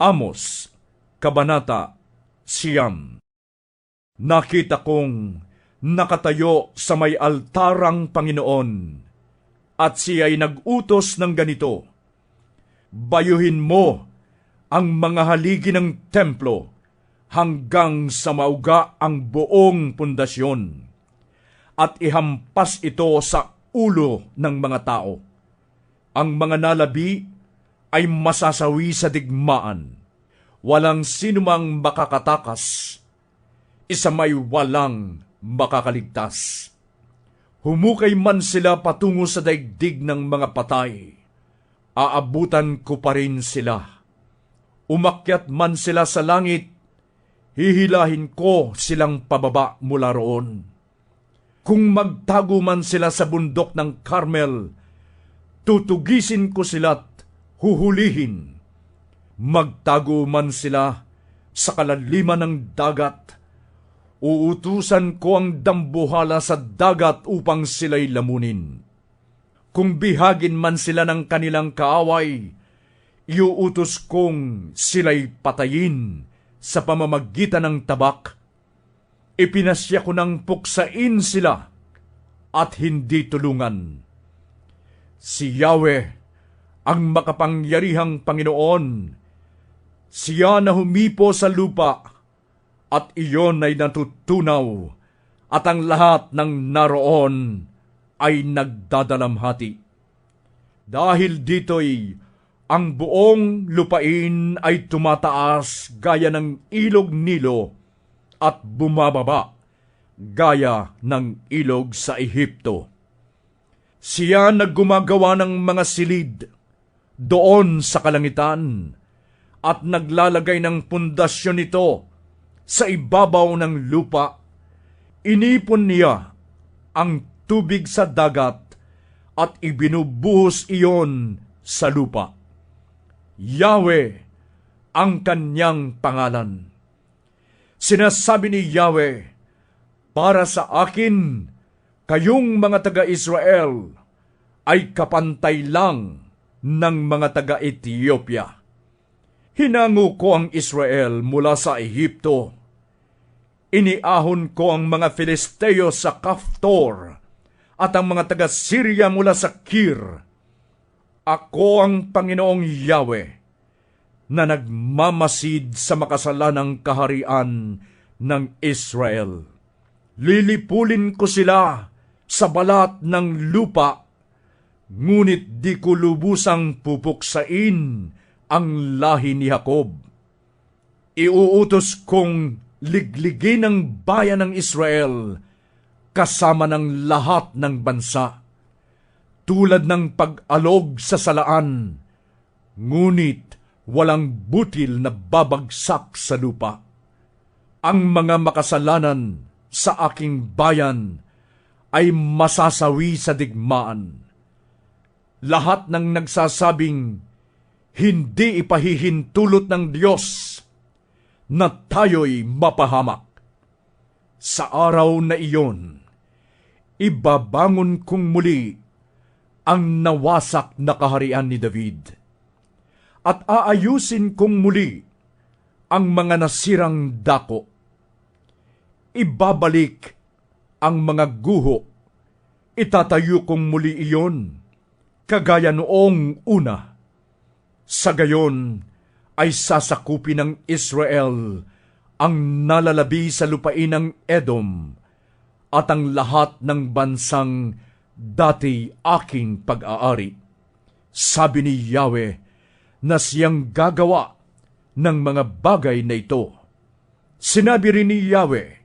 Amos, Kabanata Siyam. Nakita kong nakatayo sa may altarang Panginoon, at siya'y nag-utos ng ganito: bayuhin mo ang mga haligi ng templo hanggang sa mauga ang buong pundasyon, at ihampas ito sa ulo ng mga tao. Ang mga nalabi ay masasawi sa digmaan. Walang sinumang makakatakas, isa may walang makakaligtas. Humukay man sila patungo sa daigdig ng mga patay, aabutan ko pa rin sila. Umakyat man sila sa langit, hihilahin ko silang pababa mula roon. Kung magtago man sila sa bundok ng Carmel, tutugisin ko sila't huhulihin. Magtago man sila sa kalaliman ng dagat, uutusan ko ang dambuhala sa dagat upang sila'y lamunin. Kung bihagin man sila ng kanilang kaaway, iuutos kong sila'y patayin sa pamamagitan ng tabak. Ipinasya ko ng puksain sila at hindi tulungan. Si Yahweh, ang makapangyarihang Panginoon, siya na humipo sa lupa, at iyon ay natutunaw, at ang lahat ng naroon ay nagdadalamhati. Dahil dito'y ang buong lupain ay tumataas gaya ng ilog Nilo at bumababa gaya ng ilog sa Ehipto. Siya na gumagawa ng mga silid doon sa kalangitan at naglalagay ng pundasyon nito sa ibabaw ng lupa. Inipon niya ang tubig sa dagat at ibinubuhos iyon sa lupa. Yahweh ang kanyang pangalan. Sinasabi ni Yahweh, para sa akin, kayong mga taga-Israel ay kapantay lang ng mga taga-Ethiopia. Hinango ko ang Israel mula sa Ehipto. Iniahon ko ang mga Filisteo sa Kaftor at ang mga taga-Syria mula sa Kir. Ako ang Panginoong Yahweh na nagmamasid sa makasalanang kaharian ng Israel. Lilipulin ko sila sa balat ng lupa, ngunit di ko lubusang pupuksain ang lahi ni Jacob. Iuutos kong ligligin ang bayan ng Israel kasama ng lahat ng bansa, tulad ng pag-alog sa salaan, ngunit walang butil na babagsak sa lupa. Ang mga makasalanan sa aking bayan ay masasawi sa digmaan. Lahat ng nagsasabing hindi ipahihintulot ng Diyos na tayo'y mapahamak. Sa araw na iyon, ibabangon kong muli ang nawasak na kaharian ni David, at aayusin kong muli ang mga nasirang dako. Ibabalik ang mga guho, itatayo kong muli iyon, kagaya noong una. Sa gayon ay sasakupin ng Israel ang nalalabi sa lupain ng Edom at ang lahat ng bansang dati aking pag-aari. Sabi ni Yahweh na siyang gagawa ng mga bagay na ito. Sinabi rin ni Yahweh,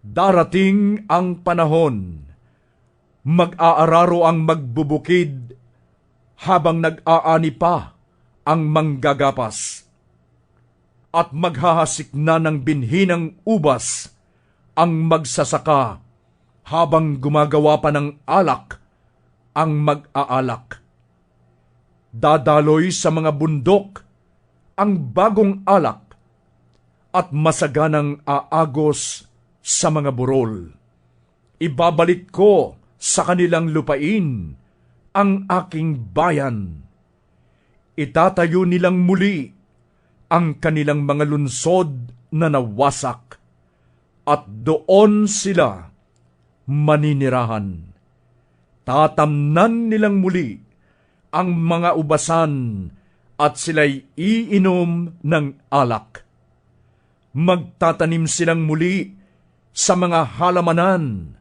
darating ang panahon, mag-aararo ang magbubukid habang nag-aani pa ang manggagapas, at maghahasik na ng binhi ng ubas ang magsasaka habang gumagawa pa ng alak ang mag-aalak. Dadaloy sa mga bundok ang bagong alak at masaganang aagos sa mga burol. Ibabalik ko sa kanilang lupain ang aking bayan. Itatayo nilang muli ang kanilang mga lunsod na nawasak, at doon sila maninirahan. Tatamnan nilang muli ang mga ubasan at sila'y iinom ng alak. Magtatanim silang muli sa mga halamanan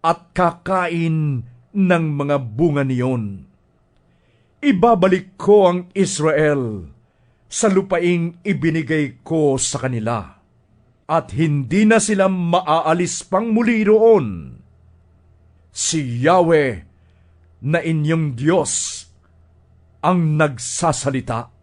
at kakain ng mga bunga niyon. Ibabalik ko ang Israel sa lupaing ibinigay ko sa kanila, at hindi na sila maaalis pang muli roon. Si Yahweh na inyong Diyos ang nagsasalita.